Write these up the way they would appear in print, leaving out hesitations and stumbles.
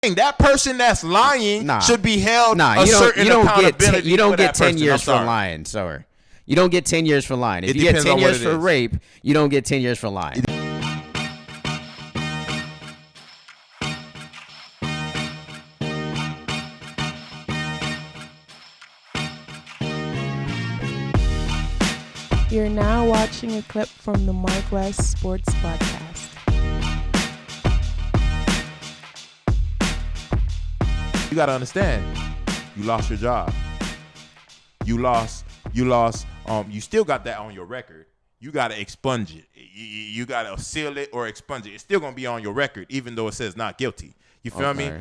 That person that's lying should be held a certain accountability. You don't get 10 years for lying, sir. You don't get 10 years for lying. If you get 10 years for rape, you don't get 10 years for lying. You're now watching a clip from the MarcWes Sport Podcast. You got to understand, you lost your job. You still got that on your record. You got to expunge it. You got to seal it or expunge it. It's still going to be on your record, even though it says not guilty. You feel me?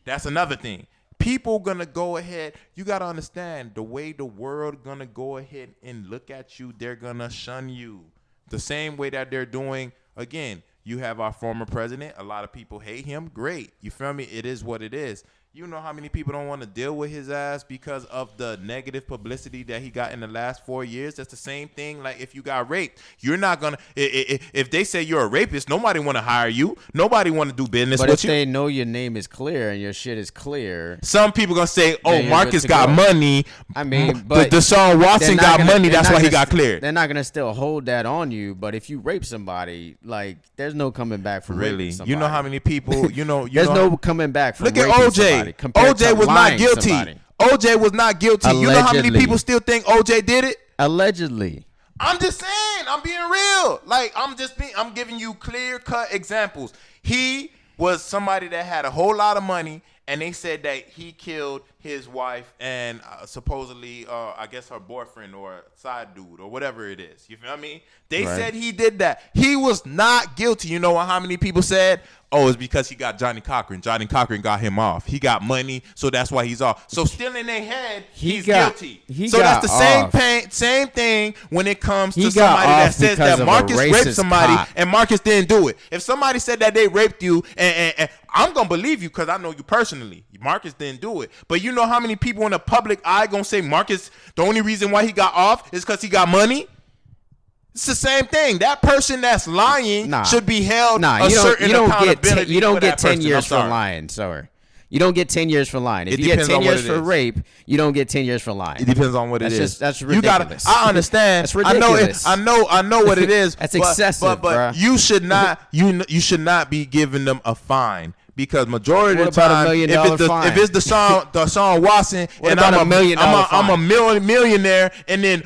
That's another thing. People going to go ahead. You got to understand the way the world going to go ahead and look at you. They're going to shun you the same way that they're doing. Again, you have our former president. A lot of people hate him. Great. You feel me? It is what it is. You know how many people don't want to deal with his ass because of the negative publicity that he got in the last 4 years? That's the same thing. Like if you got raped, you're not going to – if they say you're a rapist, nobody want to hire you. Nobody want to do business with you. But if they know your name is clear and your shit is clear. Some people going to say, oh, Marcus got money. I mean, but Deshaun Watson got money. That's why he got cleared. They're not going to still hold that on you. But if you rape somebody, like there's no coming back from raping somebody. You know how many people – there's no coming back from raping somebody. Look at OJ. OJ was not guilty. OJ was not guilty. Allegedly. You know how many people still think OJ did it? Allegedly. I'm just saying. I'm being real. Like I'm giving you clear cut examples. He was somebody that had a whole lot of money, and they said that he killed his wife and supposedly, I guess her boyfriend or side dude or whatever it is. You feel me? They said he did that. He was not guilty. You know how many people said? Oh, it's because he got Johnny Cochran. Johnny Cochran got him off. He got money, so that's why he's off. So still in their head, he's guilty. So that's the same thing when it comes to somebody that says that Marcus raped somebody and Marcus didn't do it. If somebody said that they raped you, and I'm going to believe you because I know you personally. Marcus didn't do it. But you know how many people in the public eye going to say Marcus, the only reason why he got off is because he got money? It's the same thing. That person that's lying should be held a certain accountability. You don't get 10 years for lying, sir. You don't get 10 years for lying. If you get 10 years for rape, you don't get 10 years for lying. It depends on what it is. That's ridiculous. I understand. That's ridiculous. I know what it is. That's excessive, but you should not be giving them a fine. Because majority of the time, if it's Deshaun Watson and I'm a millionaire, and then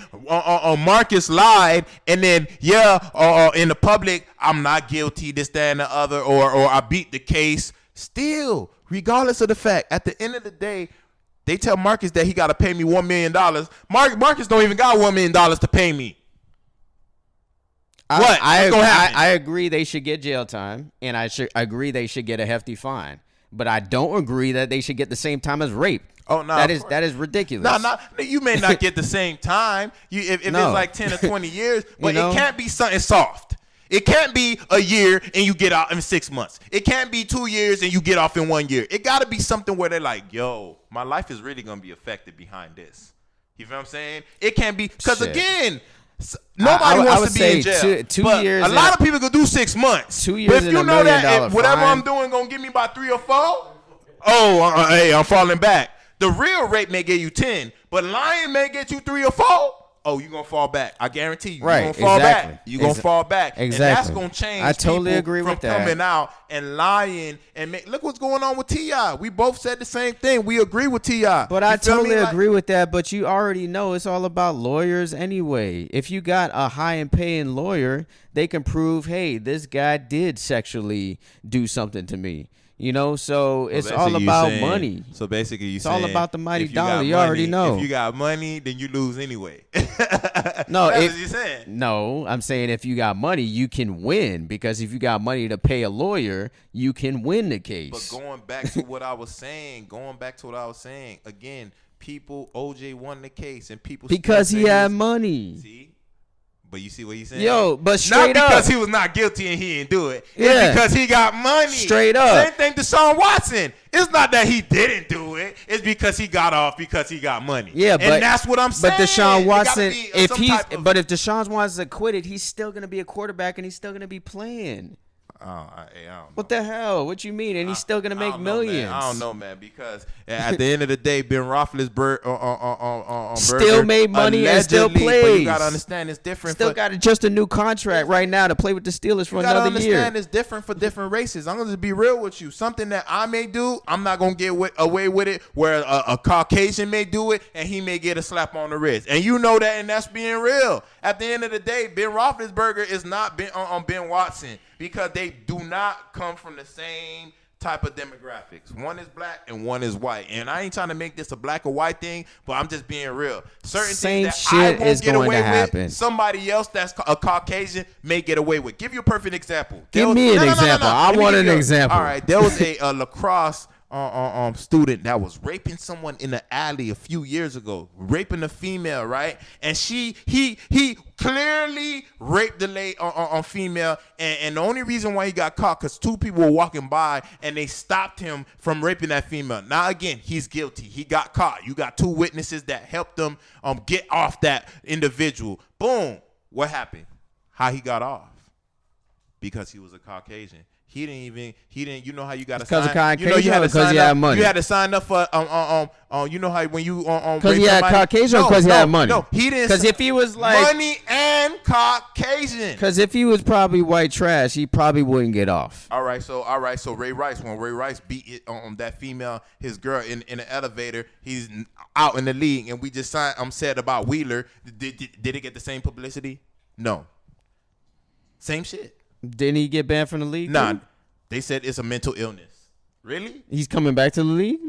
Marcus lied, and then in the public I'm not guilty, this, that, and the other, or I beat the case. Still, regardless of the fact, at the end of the day, they tell Marcus that he got to pay me $1 million. Marcus don't even got $1 million to pay me. I agree they should get jail time, and I agree they should get a hefty fine. But I don't agree that they should get the same time as rape. Oh no, that is ridiculous. No, you may not get the same time. If it's like 10 or 20 years, but it can't be something soft. It can't be a year and you get out in 6 months. It can't be 2 years and you get off in 1 year. It got to be something where they're like, yo, my life is really gonna be affected behind this. You feel what I'm saying? It can't be because again. Nobody wants to be in jail. Two years. A lot of people could do 6 months. 2 years. But if you know that whatever I'm doing gonna give me about 3 or 4, hey, I'm falling back. The real rape may get you 10, but lying may get you 3 or 4. Oh, you're going to fall back. I guarantee you. You're going to fall back. You're going to fall back. Exactly. And that's going to change I totally agree with that. From coming out and lying. And look what's going on with T.I. We both said the same thing. We agree with T.I. But I totally agree with that. But you already know it's all about lawyers anyway. If you got a high and paying lawyer, they can prove, hey, this guy did sexually do something to me. You know, so it's all about money. So basically, it's all about the mighty dollar. You already know. If you got money, then you lose anyway. No, that's what you're saying. No, I'm saying if you got money, you can win, because if you got money to pay a lawyer, you can win the case. But going back to what I was saying, again, OJ won the case, and people because he had money. See. But you see what he's saying? Yo, but straight not up. because he was not guilty and he didn't do it. It's because he got money. Straight up. Same thing to Deshaun Watson. It's not that he didn't do it. It's because he got off because he got money. Yeah, and that's what I'm saying. But Deshaun Watson, if Deshaun Watson's acquitted, he's still going to be a quarterback and he's still going to be playing. don't know. What the hell? What you mean? And he's still gonna make millions. I don't know, man. Because at the end of the day, Ben Roethlisberger still made money and still plays. But you gotta understand, it's different. Still got just a new contract right now to play with the Steelers for another year. You gotta understand, it's different for different races. I'm gonna just be real with you. Something that I may do, I'm not gonna get away with it. Where a Caucasian may do it, and he may get a slap on the wrist. And you know that, and that's being real. At the end of the day, Ben Roethlisberger is not Ben Watson, because they do not come from the same type of demographics. One is black and one is white. And I ain't trying to make this a black or white thing, but I'm just being real. Certain same things that shit I won't is get going away to with, happen. somebody else that's a Caucasian may get away with. Give you a perfect example. Give me an example. I want an example. All right, there was a lacrosse student that was raping someone in the alley a few years ago, raping a female, right? And he clearly raped the female, and the only reason why he got caught because two people were walking by and they stopped him from raping that female. Now again, he's guilty. He got caught. You got two witnesses that helped him get off that individual. Boom. What happened? How he got off? Because he was a Caucasian. He didn't. You know how you got to sign. Because you know you had to sign sign he up. had money. You had to sign up for You know how when you because he had Caucasian or because he had money. No, he didn't. Because if he was like money and Caucasian. Because if he was probably white trash, he probably wouldn't get off. All right. So Ray Rice, when Ray Rice beat it that female, his girl in the elevator, he's out in the league, and we just said about Wheeler. Did it get the same publicity? No. Same shit. Didn't he get banned from the league? Nah, they said it's a mental illness. Really? He's coming back to the league?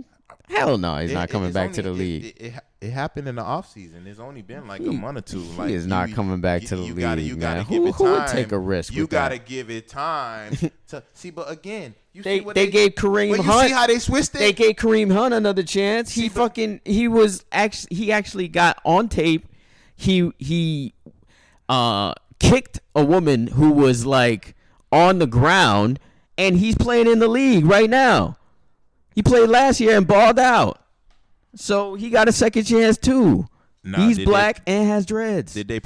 Hell no, he's not coming back to the league. It happened in the offseason. It's only been like a month or two. He is not coming back to the league, man. Who would take a risk You with got to that? give it time to see. But again, they gave Kareem Hunt. You see how they switched it? They gave Kareem Hunt another chance. He actually got on tape. He kicked a woman who was like on the ground, and he's playing in the league right now. He played last year and balled out, so he got a second chance too. He's black and has dreads. Did they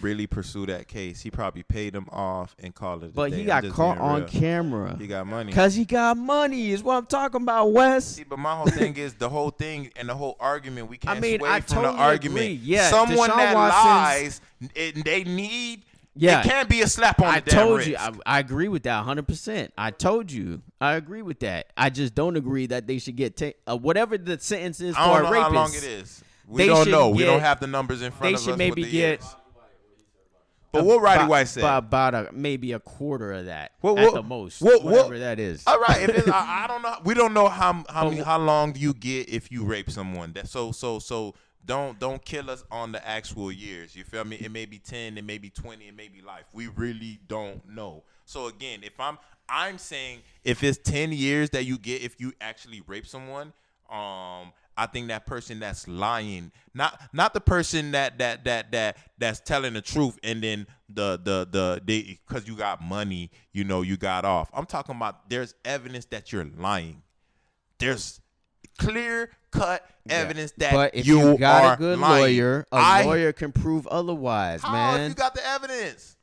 really pursue that case? He probably paid them off and called it a But day. he got caught on camera. He got money. Because he got money is what I'm talking about, Wes. See, but my whole thing is the whole thing and the whole argument. We can't sway I from totally the argument. agree. Yeah, someone Deshaun that Watson's, lies, they need. Yeah. It can't be a slap on the damn told wrist. you. I agree with that 100%. I told you. I agree with that. I just don't agree that they should get whatever the sentence is for a rapist. I don't know how long it is. We don't know. We don't have the numbers in front of us. They should maybe get. But what Roddy White said? About maybe a quarter of that at the most. Whatever that is. All right. If it's, I don't know. We don't know how long do you get if you rape someone. That so. Don't kill us on the actual years. You feel me? It may be 10, it may be 20, it may be life. We really don't know. So again, if I'm saying if it's 10 years that you get if you actually rape someone, I think that person that's lying, not the person that's telling the truth, and then the because you got money, you got off. I'm talking about there's evidence that you're lying. There's clear-cut evidence that but if you got are a good lying. lawyer, lawyer can prove otherwise, How man. if you got the evidence?